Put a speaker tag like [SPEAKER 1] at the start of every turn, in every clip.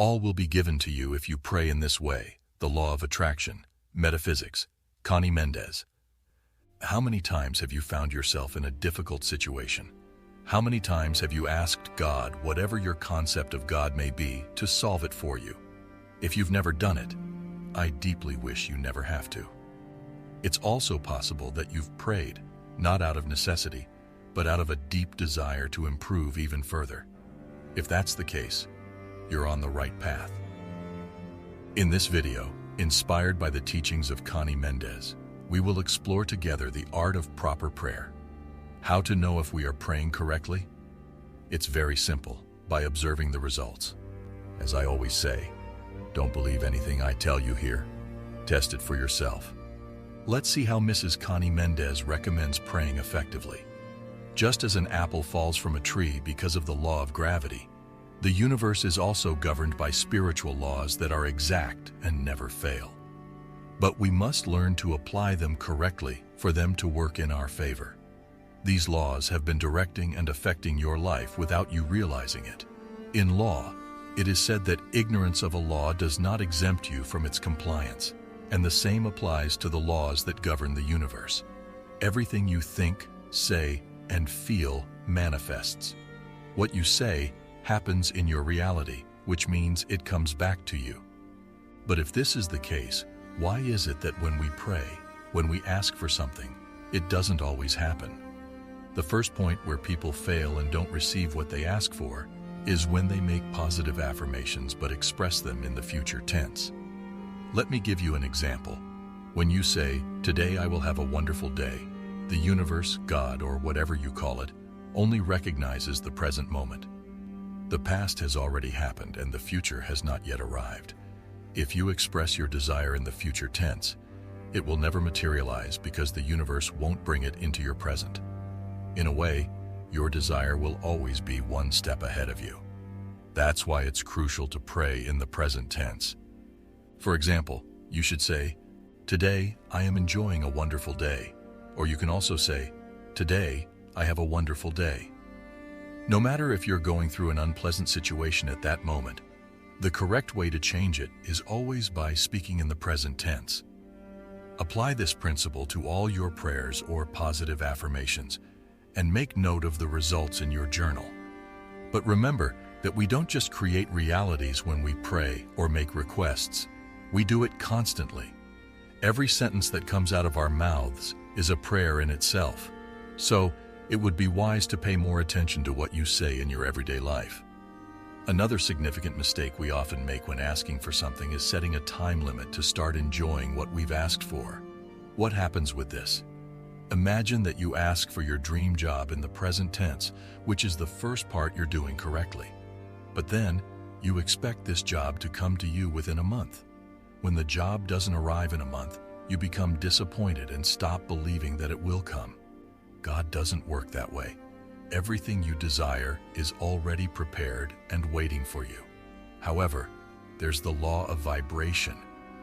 [SPEAKER 1] All will be given to you if you pray in this way. The law of attraction, metaphysics, Conny Mendez. How many times have you found yourself in a difficult situation? How many times have you asked God, whatever your concept of God may be, to solve it for you? If you've never done it, I deeply wish you never have to. It's also possible that you've prayed, not out of necessity, but out of a deep desire to improve even further. If that's the case, you're on the right path. In this video, inspired by the teachings of Conny Mendez, we will explore together the art of proper prayer. How to know if we are praying correctly? It's very simple, by observing the results. As I always say, don't believe anything I tell you here. Test it for yourself. Let's see how Mrs. Conny Mendez recommends praying effectively. Just as an apple falls from a tree because of the law of gravity, the universe is also governed by spiritual laws that are exact and never fail. But we must learn to apply them correctly for them to work in our favor. These laws have been directing and affecting your life without you realizing it. In law, it is said that ignorance of a law does not exempt you from its compliance, and the same applies to the laws that govern the universe. Everything you think, say, and feel manifests. What you say happens in your reality, which means it comes back to you. But if this is the case, why is it that when we pray, when we ask for something, it doesn't always happen? The first point where people fail and don't receive what they ask for is when they make positive affirmations but express them in the future tense. Let me give you an example. When you say, "Today I will have a wonderful day," the universe, God, or whatever you call it, only recognizes the present moment. The past has already happened and the future has not yet arrived. If you express your desire in the future tense, it will never materialize because the universe won't bring it into your present. In a way, your desire will always be one step ahead of you. That's why it's crucial to pray in the present tense. For example, you should say, "Today I am enjoying a wonderful day." Or you can also say, "Today I have a wonderful day." No matter if you're going through an unpleasant situation at that moment, the correct way to change it is always by speaking in the present tense. Apply this principle to all your prayers or positive affirmations, and make note of the results in your journal. But remember that we don't just create realities when we pray or make requests. We do it constantly. Every sentence that comes out of our mouths is a prayer in itself. So, it would be wise to pay more attention to what you say in your everyday life. Another significant mistake we often make when asking for something is setting a time limit to start enjoying what we've asked for. What happens with this? Imagine that you ask for your dream job in the present tense, which is the first part you're doing correctly. But then, you expect this job to come to you within a month. When the job doesn't arrive in a month, you become disappointed and stop believing that it will come. God doesn't work that way. Everything you desire is already prepared and waiting for you. However, there's the law of vibration,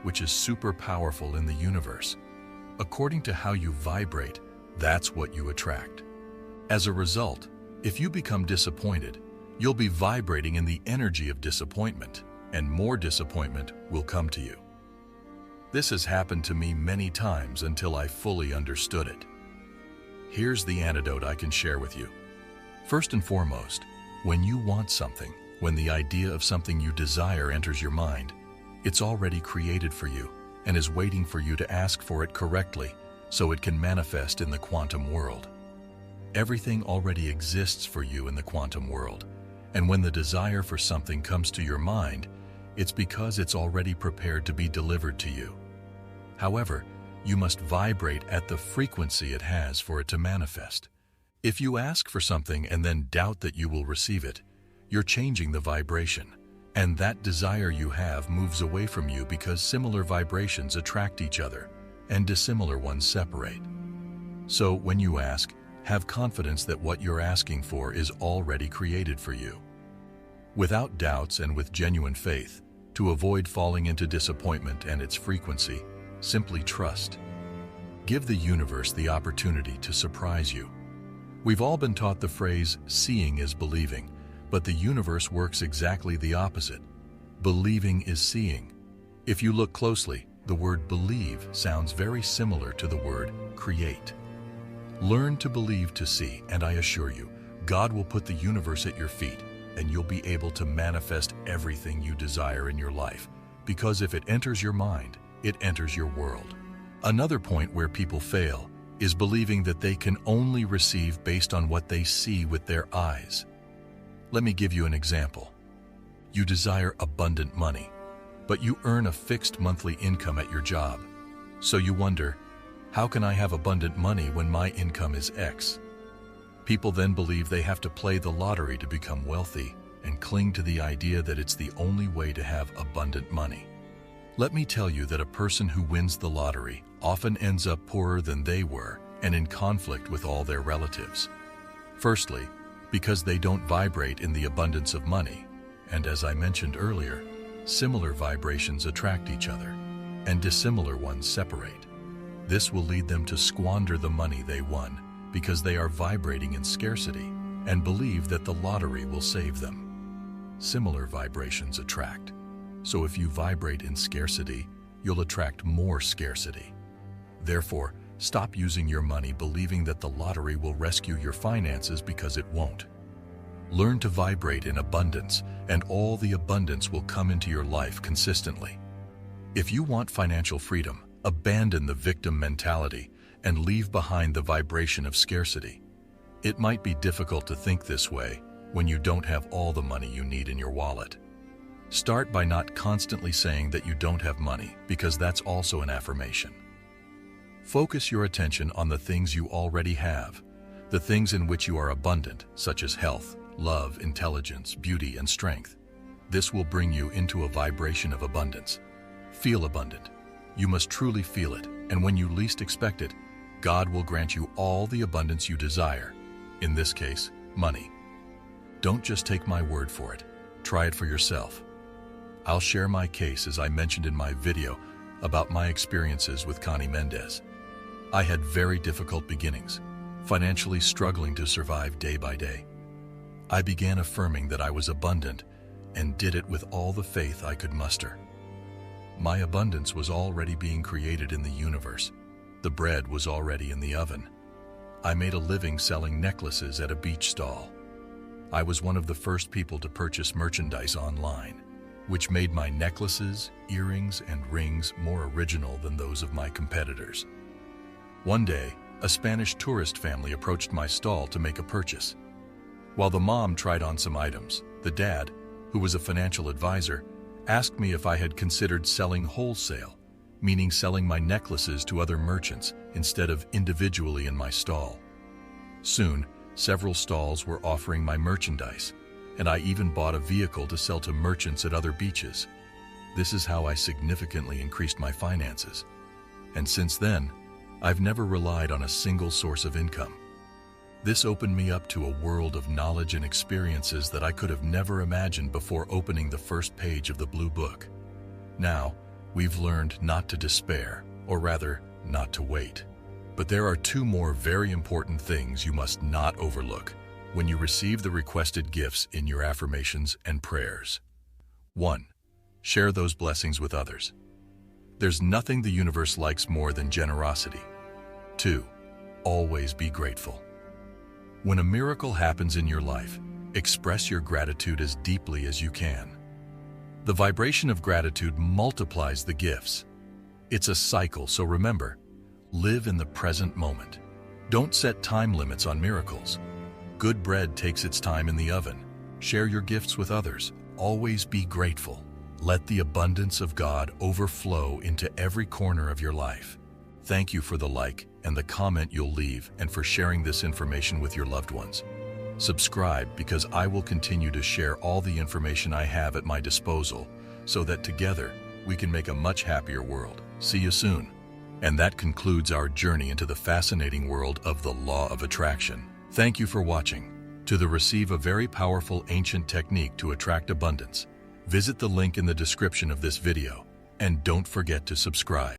[SPEAKER 1] which is super powerful in the universe. According to how you vibrate, that's what you attract. As a result, if you become disappointed, you'll be vibrating in the energy of disappointment, and more disappointment will come to you. This has happened to me many times until I fully understood it. Here's the antidote I can share with you. First and foremost, when you want something, when the idea of something you desire enters your mind, it's already created for you and is waiting for you to ask for it correctly so it can manifest in the quantum world. Everything already exists for you in the quantum world, and when the desire for something comes to your mind, it's because it's already prepared to be delivered to you. However, you must vibrate at the frequency it has for it to manifest. If you ask for something and then doubt that you will receive it, you're changing the vibration, and that desire you have moves away from you because similar vibrations attract each other and dissimilar ones separate. So when you ask, have confidence that what you're asking for is already created for you. Without doubts and with genuine faith, to avoid falling into disappointment and its frequency, simply trust. Give the universe the opportunity to surprise you. We've all been taught the phrase, seeing is believing, but the universe works exactly the opposite. Believing is seeing. If you look closely, the word believe sounds very similar to the word create. Learn to believe to see, and I assure you, God will put the universe at your feet, and you'll be able to manifest everything you desire in your life, because if it enters your mind, it enters your world. Another point where people fail is believing that they can only receive based on what they see with their eyes. Let me give you an example. You desire abundant money, but you earn a fixed monthly income at your job. So you wonder, how can I have abundant money when my income is X? People then believe they have to play the lottery to become wealthy and cling to the idea that it's the only way to have abundant money. Let me tell you that a person who wins the lottery often ends up poorer than they were and in conflict with all their relatives. Firstly, because they don't vibrate in the abundance of money, and as I mentioned earlier, similar vibrations attract each other, and dissimilar ones separate. This will lead them to squander the money they won because they are vibrating in scarcity and believe that the lottery will save them. Similar vibrations attract. So if you vibrate in scarcity, you'll attract more scarcity. Therefore, stop using your money believing that the lottery will rescue your finances, because it won't. Learn to vibrate in abundance, and all the abundance will come into your life consistently. If you want financial freedom, abandon the victim mentality and leave behind the vibration of scarcity. It might be difficult to think this way when you don't have all the money you need in your wallet. Start by not constantly saying that you don't have money, because that's also an affirmation. Focus your attention on the things you already have, the things in which you are abundant, such as health, love, intelligence, beauty, and strength. This will bring you into a vibration of abundance. Feel abundant. You must truly feel it, and when you least expect it, God will grant you all the abundance you desire. In this case, money. Don't just take my word for it. Try it for yourself. I'll share my case as I mentioned in my video about my experiences with Conny Mendez. I had very difficult beginnings, financially struggling to survive day by day. I began affirming that I was abundant and did it with all the faith I could muster. My abundance was already being created in the universe. The bread was already in the oven. I made a living selling necklaces at a beach stall. I was one of the first people to purchase merchandise online, which made my necklaces, earrings, and rings more original than those of my competitors. One day, a Spanish tourist family approached my stall to make a purchase. While the mom tried on some items, the dad, who was a financial advisor, asked me if I had considered selling wholesale, meaning selling my necklaces to other merchants instead of individually in my stall. Soon, several stalls were offering my merchandise, and I even bought a vehicle to sell to merchants at other beaches. This is how I significantly increased my finances. And since then, I've never relied on a single source of income. This opened me up to a world of knowledge and experiences that I could have never imagined before opening the first page of the Blue Book. Now, we've learned not to despair, or rather, not to wait. But there are two more very important things you must not overlook when you receive the requested gifts in your affirmations and prayers. 1. Share those blessings with others. There's nothing the universe likes more than generosity. 2. Always be grateful. When a miracle happens in your life, express your gratitude as deeply as you can. The vibration of gratitude multiplies the gifts. It's a cycle, so remember, live in the present moment. Don't set time limits on miracles. Good bread takes its time in the oven. Share your gifts with others. Always be grateful. Let the abundance of God overflow into every corner of your life. Thank you for the like and the comment you'll leave, and for sharing this information with your loved ones. Subscribe, because I will continue to share all the information I have at my disposal so that together we can make a much happier world. See you soon. And that concludes our journey into the fascinating world of the law of attraction. Thank you for watching. To receive a very powerful ancient technique to attract abundance, visit the link in the description of this video, and don't forget to subscribe.